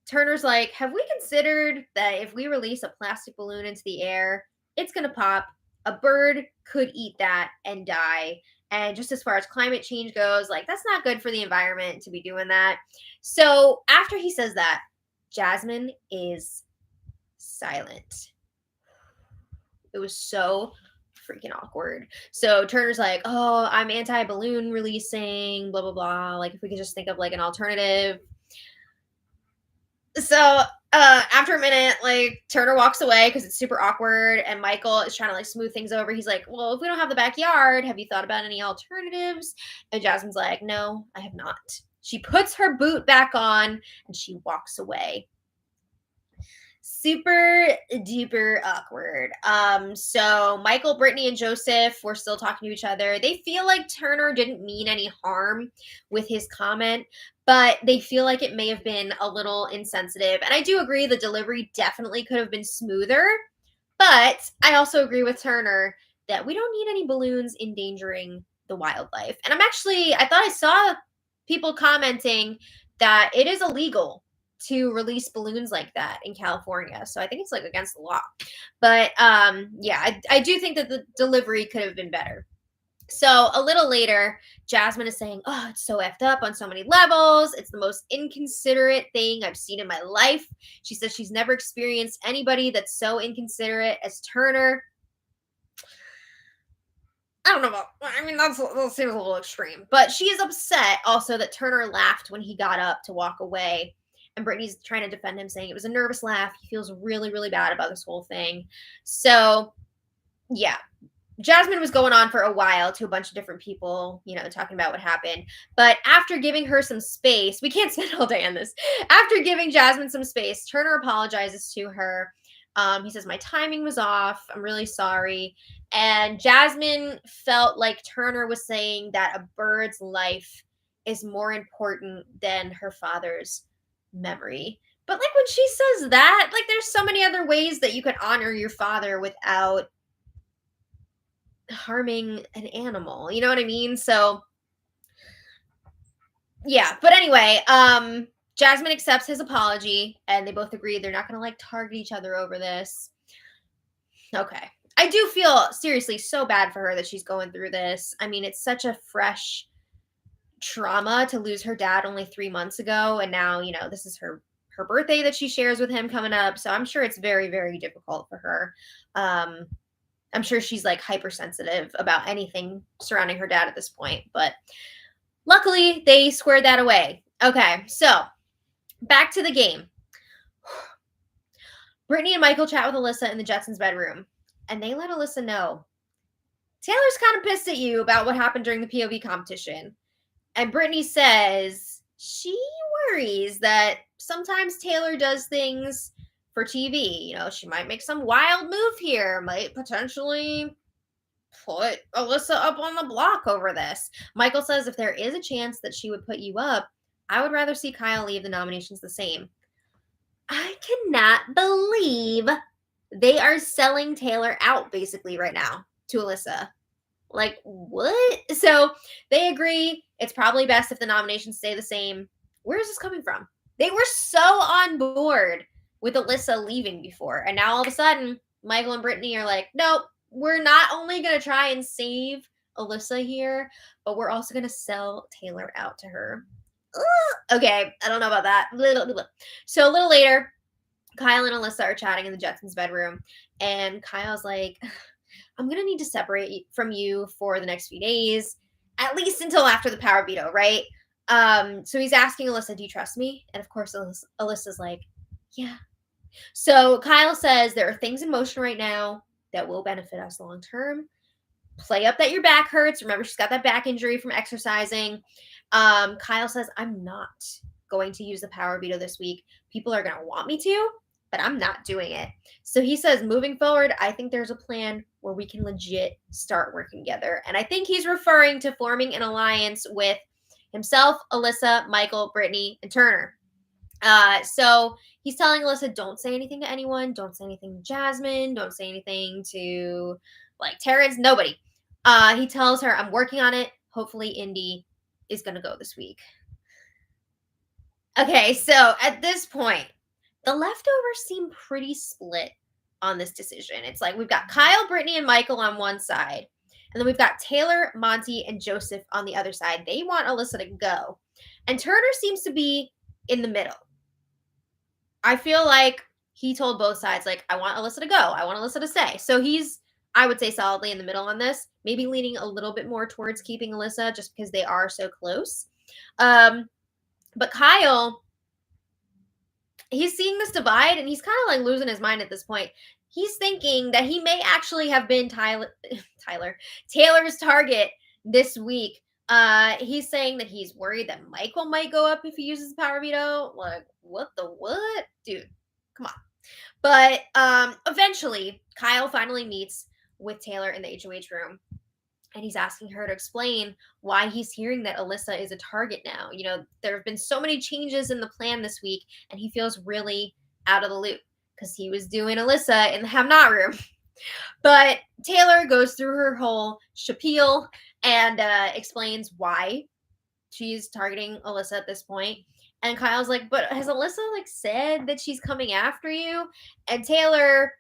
Turner's like, have we considered that if we release a plastic balloon into the air, it's going to pop? A bird could eat that and die. And just as far as climate change goes, like, that's not good for the environment to be doing that. So after he says that, Jasmine is silent. It was so freaking awkward. So Turner's like, oh, I'm anti-balloon releasing, blah, blah, blah. Like, if we could just think of like an alternative. So after a minute, like Turner walks away because it's super awkward, and Michael is trying to like smooth things over. He's like, well, if we don't have the backyard, have you thought about any alternatives? And Jasmine's like, no, I have not. She puts her boot back on and she walks away. Super duper awkward. So Michael, Brittany, and Joseph were still talking to each other. They feel like Turner didn't mean any harm with his comment, but they feel like it may have been a little insensitive. And I do agree the delivery definitely could have been smoother, but I also agree with Turner that we don't need any balloons endangering the wildlife. And I thought I saw people commenting that it is illegal to release balloons like that in California. So I think it's like against the law. But yeah, I do think that the delivery could have been better. So a little later, Jasmine is saying, oh, it's so effed up on so many levels. It's the most inconsiderate thing I've seen in my life. She says she's never experienced anybody that's so inconsiderate as Turner. I don't know about, I mean, that seems a little extreme. But she is upset also that Turner laughed when he got up to walk away. And Brittany's trying to defend him, saying it was a nervous laugh. He feels really, really bad about this whole thing. So, yeah. Jasmine was going on for a while to a bunch of different people, you know, talking about what happened. But after giving her some space, we can't spend all day on this. After giving Jasmine some space, Turner apologizes to her. He says, my timing was off. I'm really sorry. And Jasmine felt like Turner was saying that a bird's life is more important than her father's memory. But like when she says that, like there's so many other ways that you could honor your father without harming an animal. You know what I mean? So yeah, but anyway, Jasmine accepts his apology and they both agree they're not going to like target each other over this. Okay. I do feel seriously so bad for her that she's going through this. I mean, it's such a fresh trauma to lose her dad only 3 months ago, and now, you know, this is her birthday that she shares with him coming up. So I'm sure it's very, very difficult for her. I'm sure she's like hypersensitive about anything surrounding her dad at this point, but luckily they squared that away. Okay, so back to the game. Brittany and Michael chat with Alyssa in the Jetsons' bedroom, and they let Alyssa know Taylor's kind of pissed at you about what happened during the POV competition. And Brittany says she worries that sometimes Taylor does things for TV. You know, she might make some wild move here, might potentially put Alyssa up on the block over this. Michael says if there is a chance that she would put you up, I would rather see Kyle leave the nominations the same. I cannot believe they are selling Taylor out basically right now to Alyssa. Like, what? So they agree it's probably best if the nominations stay the same. Where is this coming from? They were so on board with Alyssa leaving before. And now all of a sudden, Michael and Brittany are like, nope, we're not only going to try and save Alyssa here, but we're also going to sell Taylor out to her. Ugh. Okay, I don't know about that. So a little later, Kyle and Alyssa are chatting in the Jetsons' bedroom, and Kyle's like, I'm going to need to separate from you for the next few days, at least until after the power veto, right? So he's asking Alyssa, do you trust me? And of course, Alyssa's like, yeah. So Kyle says there are things in motion right now that will benefit us long term. Play up that your back hurts. Remember, she's got that back injury from exercising. Kyle says, I'm not going to use the power veto this week. People are going to want me to, but I'm not doing it. So he says, moving forward, I think there's a plan where we can legit start working together. And I think he's referring to forming an alliance with himself, Alyssa, Michael, Brittany, and Turner. So he's telling Alyssa, don't say anything to anyone. Don't say anything to Jasmine. Don't say anything to like Terrence. Nobody. He tells her, I'm working on it. Hopefully Indy is going to go this week. Okay, so at this point, the leftovers seem pretty split on this decision. It's like we've got Kyle, Brittany, and Michael on one side. And then we've got Taylor, Monty, and Joseph on the other side. They want Alyssa to go. And Turner seems to be in the middle. I feel like he told both sides, like, I want Alyssa to go. I want Alyssa to stay. So he's, I would say, solidly in the middle on this. Maybe leaning a little bit more towards keeping Alyssa just because they are so close. But Kyle, he's seeing this divide and he's kind of like losing his mind at this point. He's thinking that he may actually have been Taylor's target this week. He's saying that he's worried that Michael might go up if he uses the power veto. Like, what the what? Dude, come on. But eventually, Kyle finally meets with Taylor in the HOH room. And he's asking her to explain why he's hearing that Alyssa is a target now. You know, there have been so many changes in the plan this week, and he feels really out of the loop because he was doing Alyssa in the have not room. But Taylor goes through her whole spiel and explains why she's targeting Alyssa at this point. And Kyle's like, but has Alyssa like said that she's coming after you? And Taylor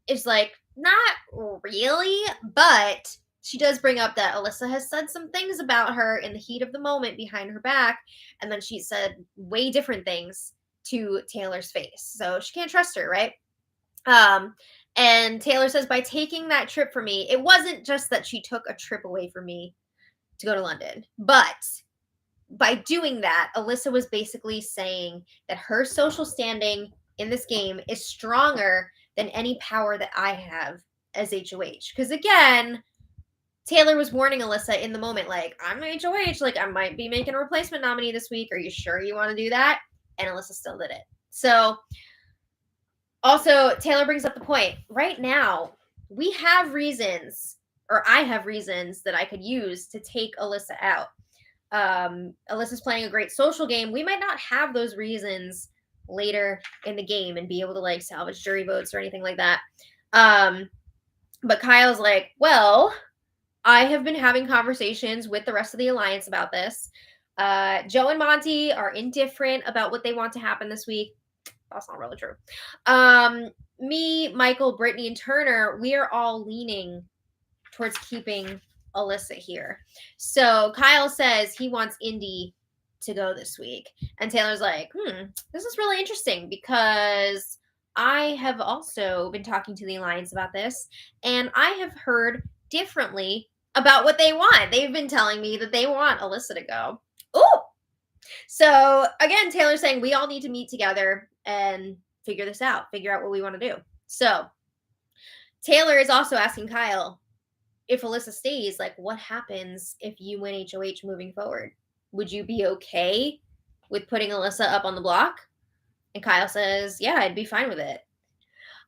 is like, not really, but she does bring up that Alyssa has said some things about her in the heat of the moment behind her back, and then she said way different things to Taylor's face. So she can't trust her, right? And Taylor says, by taking that trip for me, it wasn't just that she took a trip away from me to go to London, but by doing that, Alyssa was basically saying that her social standing in this game is stronger than any power that I have as HOH. Because again, Taylor was warning Alyssa in the moment, like, I'm HOH, like, I might be making a replacement nominee this week. Are you sure you want to do that? And Alyssa still did it. So, also, Taylor brings up the point. Right now, we have reasons, or I have reasons that I could use to take Alyssa out. Alyssa's playing a great social game. We might not have those reasons later in the game and be able to, like, salvage jury votes or anything like that. But Kyle's like, well, I have been having conversations with the rest of the alliance about this. Joe and Monty are indifferent about what they want to happen this week. That's not really true. Me, Michael, Brittany, and Turner, we are all leaning towards keeping Alyssa here. So Kyle says he wants Indy to go this week. And Taylor's like, this is really interesting because I have also been talking to the alliance about this, and I have heard differently about what they want. They've been telling me that they want Alyssa to go. Ooh! So again, Taylor's saying we all need to meet together and figure this out, figure out what we want to do. So Taylor is also asking Kyle, if Alyssa stays, like, what happens if you win HOH moving forward? Would you be okay with putting Alyssa up on the block? And Kyle says, yeah, I'd be fine with it.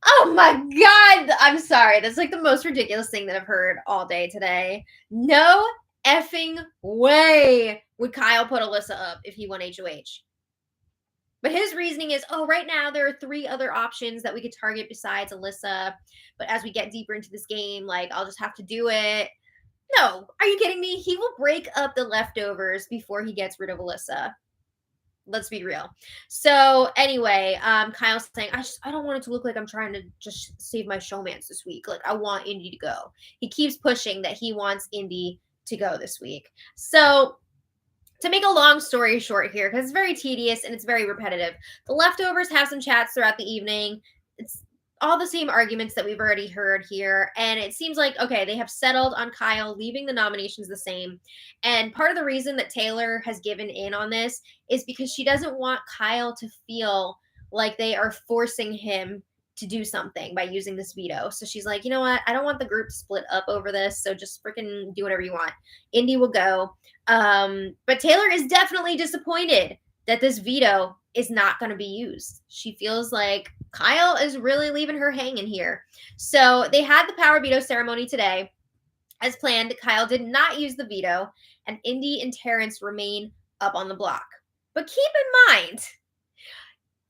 Oh my God. I'm sorry. That's like the most ridiculous thing that I've heard all day today. No effing way would Kyle put Alyssa up if he won HOH. But his reasoning is, oh, right now there are 3 other options that we could target besides Alyssa. But as we get deeper into this game, like, I'll just have to do it. No, are you kidding me? He will break up the leftovers before he gets rid of Alyssa. Let's be real. So anyway, Kyle's saying, I don't want it to look like I'm trying to just save my showmance this week. Like, I want Indy to go. He keeps pushing that he wants Indy to go this week. So to make a long story short here, because it's very tedious and it's very repetitive, the leftovers have some chats throughout the evening. It's all the same arguments that we've already heard here. And it seems like, okay, they have settled on Kyle leaving the nominations the same. And part of the reason that Taylor has given in on this is because she doesn't want Kyle to feel like they are forcing him to do something by using this veto. So she's like, you know what? I don't want the group split up over this. So just freaking do whatever you want. Indy will go. But Taylor is definitely disappointed that this veto is not going to be used. She feels like Kyle is really leaving her hanging here. So they had the power veto ceremony today. As planned, Kyle did not use the veto, and Indy and Terrence remain up on the block. But keep in mind,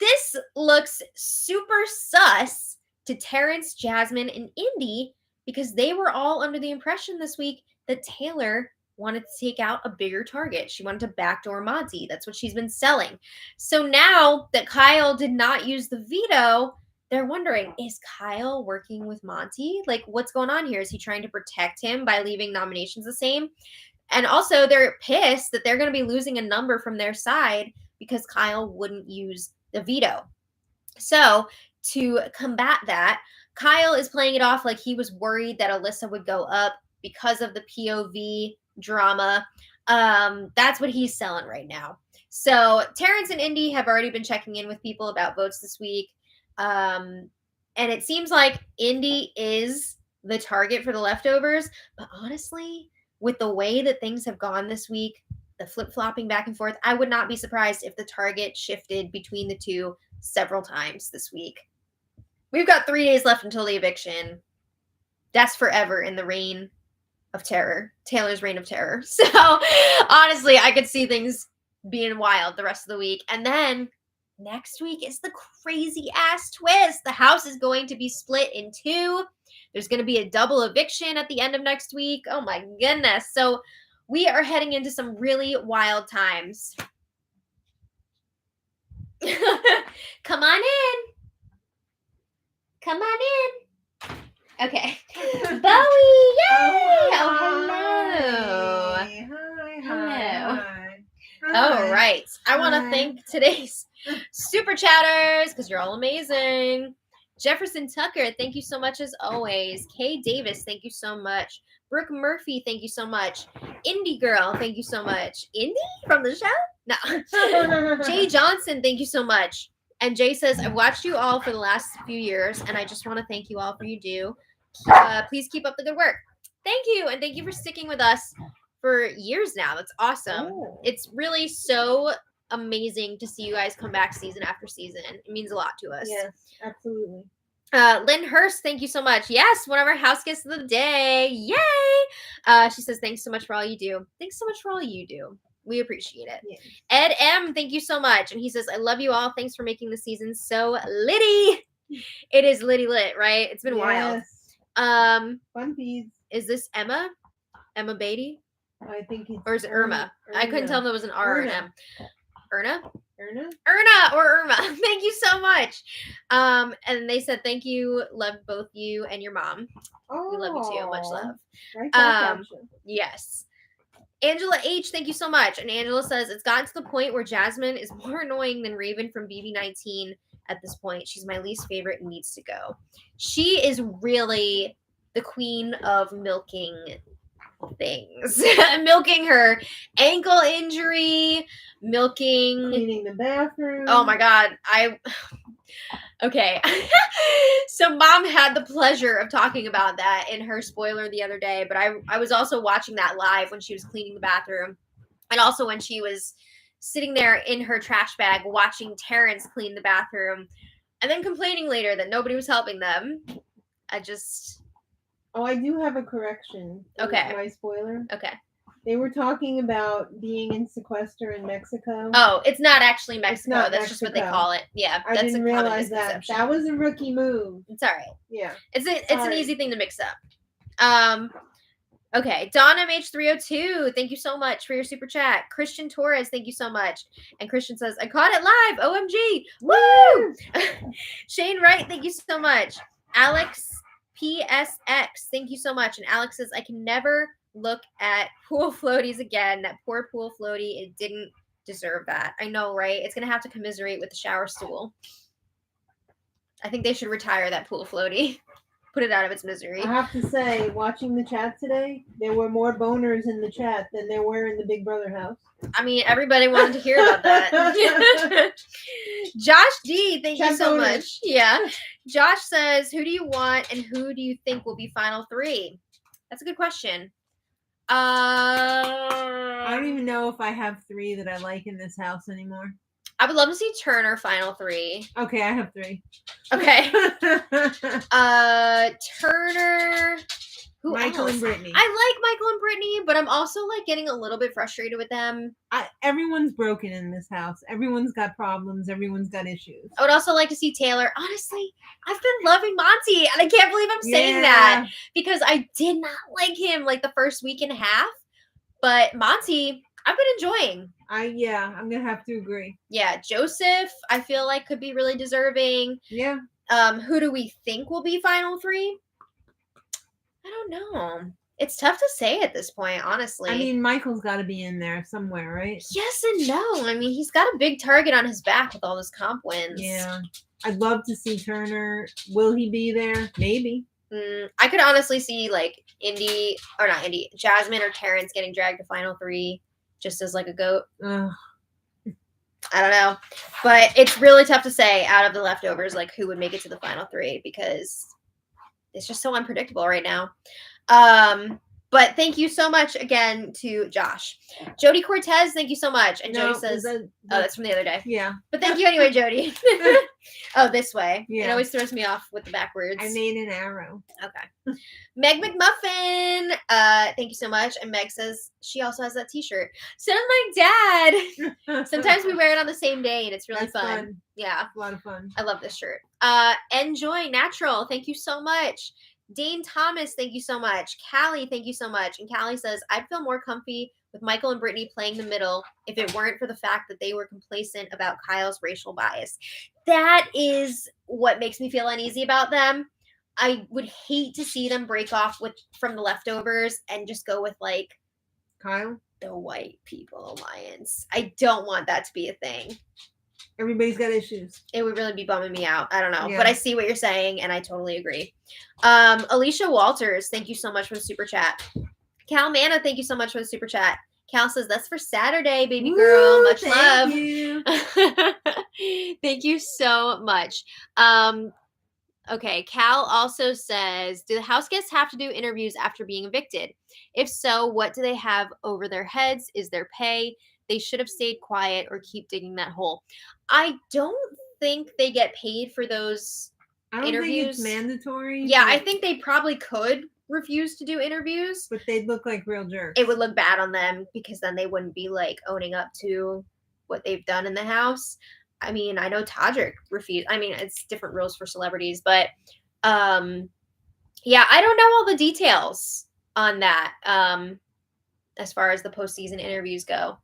this looks super sus to Terrence, Jasmine, and Indy because they were all under the impression this week that Taylor wanted to take out a bigger target. She wanted to backdoor Monty. That's what she's been selling. So now that Kyle did not use the veto, they're wondering, is Kyle working with Monty? Like, what's going on here? Is he trying to protect him by leaving nominations the same? And also, they're pissed that they're going to be losing a number from their side because Kyle wouldn't use the veto. So to combat that, Kyle is playing it off like he was worried that Alyssa would go up because of the POV drama. That's what he's selling right now. So Terrence and Indy have already been checking in with people about votes this week. And it seems like Indy is the target for the leftovers. But honestly, with the way that things have gone this week, the flip-flopping back and forth, I would not be surprised if the target shifted between the two several times this week. We've got 3 days left until the eviction. That's forever in the reign of terror, Taylor's reign of terror. So honestly, I could see things being wild the rest of the week. And then next week is the crazy ass twist. The house is going to be split in 2. There's going to be a double eviction at the end of next week. Oh my goodness. So we are heading into some really wild times. Come on in. Come on in. Okay. Bowie, yay! Oh, hello. Hi. Hello. All right. I want to thank today's super chatters because you're all amazing. Jefferson Tucker, thank you so much as always. Kay Davis, thank you so much. Brooke Murphy, thank you so much. Indie Girl, thank you so much. Indie from the show? No. Jay Johnson, thank you so much. And Jay says, I've watched you all for the last few years, and I just want to thank you all for you do. Please keep up the good work. Thank you, and thank you for sticking with us for years now. That's awesome. Oh. It's really so amazing to see you guys come back season after season. It means a lot to us. Yes, absolutely. Lynn Hurst, thank you so much. Yes, one of our house guests of the day. Yay! She says, thanks so much for all you do. Thanks so much for all you do. We appreciate it. Yes. Ed M, thank you so much. And he says, I love you all. Thanks for making the season so litty. It is litty lit, right? It's been wild. Fun peas. Is this Emma? Emma Beatty? I think it's. Or is it Irma? I couldn't tell if it was an R or an M. Erna? Or Irma. Thank you so much. And they said, thank you. Love both you and your mom. Oh, We love you too. Much love. Right. Yes. Angela H, thank you so much. And Angela says, it's gotten to the point where Jasmine is more annoying than Raven from BB19 at this point. She's my least favorite and needs to go. She is really the queen of milking things. Milking her ankle injury, Cleaning the bathroom. Oh my God. Okay. So mom had the pleasure of talking about that in her spoiler the other day, but I was also watching that live when she was cleaning the bathroom, and also when she was sitting there in her trash bag watching Terrence clean the bathroom and then complaining later that nobody was helping them. I do have a correction. Okay. My spoiler. Okay. They were talking about being in sequester in Mexico. Oh, it's not actually Mexico. Not That's just what they call it. Yeah, I that's didn't realize that. That was a rookie move. It's all right. Yeah. It's an easy thing to mix up. Okay, Donna MH302, thank you so much for your super chat. Christian Torres, thank you so much. And Christian says, I caught it live. OMG. Woo! Shane Wright, thank you so much. Alex PSX, thank you so much. And Alex says, I can never look at pool floaties again. That poor pool floaty, it didn't deserve that. I know, right? It's going to have to commiserate with the shower stool. I think they should retire that pool floaty. Put it out of its misery. I have to say, watching the chat today, there were more boners in the chat than there were in the Big Brother house. I mean, everybody wanted to hear about that. Josh D, thank you so much. Yeah. Josh says, who do you want and who do you think will be final three? That's a good question. I don't even know if I have three that I like in this house anymore. I would love to see Turner final three. Okay, I have three. Okay. Turner. Who Michael else? and Brittany. I like Michael and Brittany, but I'm also like getting a little bit frustrated with them. Everyone's broken in this house. Everyone's got problems. Everyone's got issues. I would also like to see Taylor. Honestly, I've been loving Monty, and I can't believe I'm saying that because I did not like him like the first week and a half. But Monty, I've been enjoying. I'm gonna have to agree. Yeah, Joseph, I feel like could be really deserving. Yeah. Who do we think will be final three? I don't know. It's tough to say at this point, honestly. I mean, Michael's got to be in there somewhere, right? Yes and no. I mean, he's got a big target on his back with all those comp wins. Yeah. I'd love to see Turner. Will he be there? Maybe. I could honestly see like Jasmine or Terrence getting dragged to final three just as like a goat. Ugh. I don't know. But it's really tough to say out of the leftovers like who would make it to the final three because it's just so unpredictable right now. But thank you so much again to Josh. Jody Cortez, thank you so much. And Jody says, that's from the other day. Yeah. But thank you anyway, Jody. Oh, this way. Yeah. It always throws me off with the backwards. I made an arrow. Okay. Meg McMuffin, thank you so much. And Meg says she also has that t-shirt. So does my dad. Sometimes we wear it on the same day and it's really fun. Yeah. A lot of fun. I love this shirt. Enjoy Natural, thank you so much. Dane Thomas, thank you so much. Callie, thank you so much. And Callie says, I'd feel more comfy with Michael and Brittany playing the middle if it weren't for the fact that they were complacent about Kyle's racial bias. That is what makes me feel uneasy about them. I would hate to see them break off from the leftovers and just go with like Kyle, the white people alliance. I don't want that to be a thing. Everybody's got issues. It would really be bumming me out. I don't know. Yeah. But I see what you're saying, and I totally agree. Alicia Walters, thank you so much for the super chat. Cal Manna, thank you so much for the super chat. Cal says, that's for Saturday, baby girl. Much love. You. Thank you so much. Okay, Cal also says, do the house guests have to do interviews after being evicted? If so, what do they have over their heads? Is there pay? They should have stayed quiet or keep digging that hole. I don't think they get paid for those interviews. Think it's mandatory. Yeah, I think they probably could refuse to do interviews. But they'd look like real jerks. It would look bad on them because then they wouldn't be like owning up to what they've done in the house. I mean, I know Todrick refused. I mean, it's different rules for celebrities, but yeah, I don't know all the details on that as far as the postseason interviews go.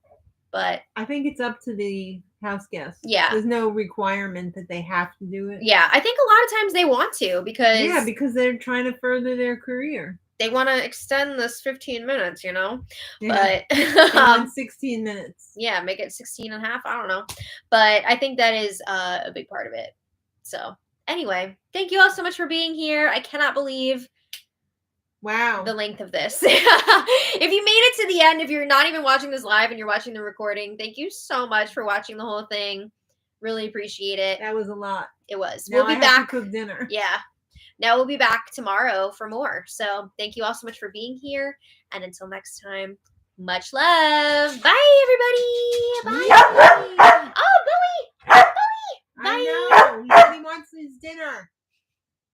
But I think it's up to the house guests. Yeah. There's no requirement that they have to do it. Yeah, I think a lot of times they want to because they're trying to further their career. They want to extend this 15 minutes, you know? Yeah. But 16 minutes. Yeah, make it 16 and a half. I don't know. But I think that is a big part of it. So anyway, thank you all so much for being here. I cannot believe the length of this. If you made it to the end, if you're not even watching this live and you're watching the recording, thank you so much for watching the whole thing. Really appreciate it. That was a lot. It was. Now we'll be back to cook dinner. Yeah. Now we'll be back tomorrow for more. So thank you all so much for being here. And until next time, much love. Bye, everybody. Bye.